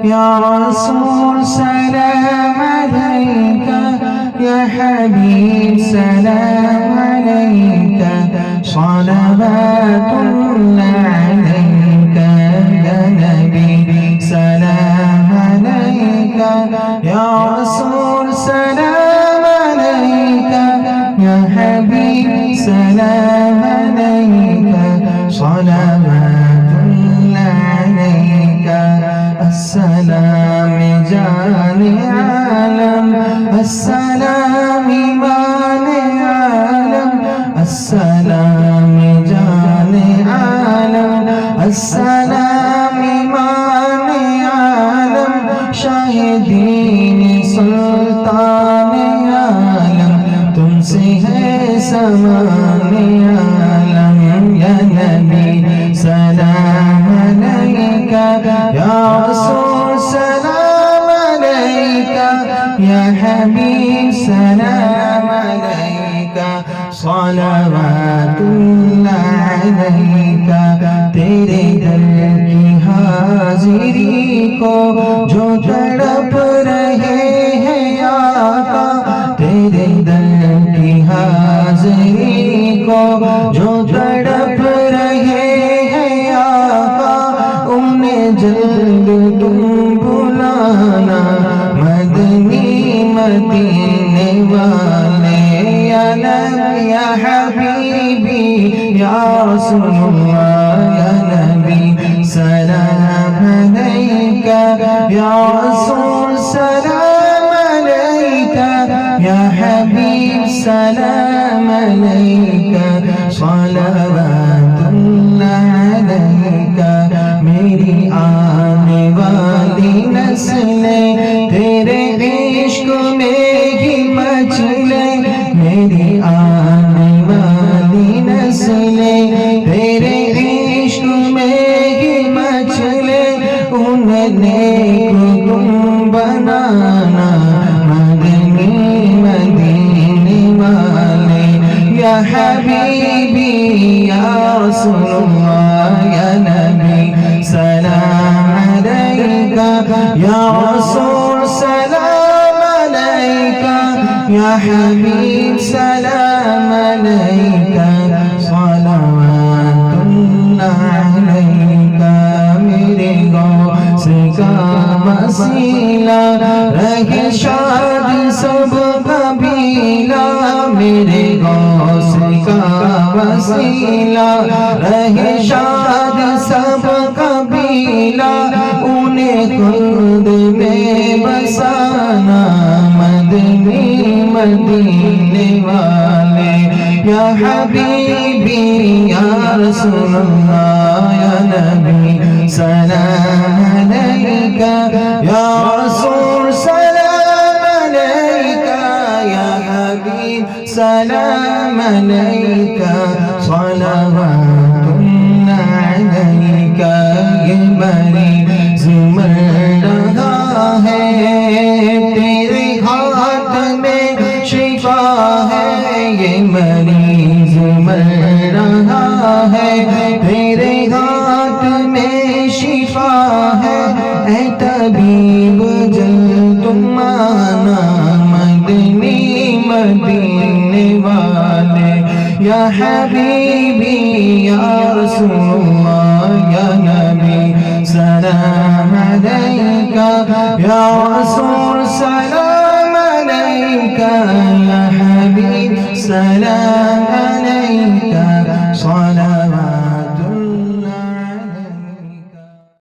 يا رسول سلام عليك يا حبيب سلام عليك صلوات الله عليك يا نبي سلام عليك يا رسول سلام عليك يا حبيب سلام عليك صلوات الله عليك السلام جان عالم السلام ایمان عالم السلام جان عالم السلام ایمان عالم شاہدین سلطان عالم تم سے ہے سامان عالم یا نبی سلام علیکہ یا رسول سلام علیکہ یا حبیب سلام علیکہ صلوات اللہ علیکہ تیرے در کی حاضری کو جو تڑپ رہے ہیں آقا تیرے در کی حاضری کو جو تڑپ رہے ہیں آقا انہیں جلد تم بلانا مدنی مدینے والے یا نبی یا حبیبی یا رسول اللہ یا نبی سلام علیکہ یا رسول سلام علیکہ یا حبیب سلام علیکہ صلوات اللہ علیکہ میری آنے والی نسلیں تیرے عشق میں ہی مچلے میری آنے والی نسلیں تیرے عشق میں ہی مچلے انہیں نیک تم بنانا مدنی مدینے والے یا حبیبی یا رسول اللہ یا نبی سلام علیکہ یا رسول سلام علیکہ یا حبیب سلام علیکہ صلوات اللہ علیکہ میرے غوث کا وسیلہ رہے شاد سب قبیلہ میرے غوث کا وسیلہ رہے شاد سب قبیلہ انہیں خود میں بسانا مدنی مدینے والے یا حبیبی یا رسول اللہ یا نبی سلام علیکہ یا رسول سلام علیکہ یا حبیب سلام علیکہ صلوات اللہ علیکہ یہ مریض مر رہا ہے تیرے ہاتھ میں شفا ہے یہ مریض مر رہا ہے تیرے ہاتھ میں شفا ہے اے طبیب جلد تم آنا مدنی مدینے والے یا حبیبی یا رسول اللہ یا نبی سلام علیکہ یا رسول سلام علیکہ یا حبیب سلام علیکہ صلوات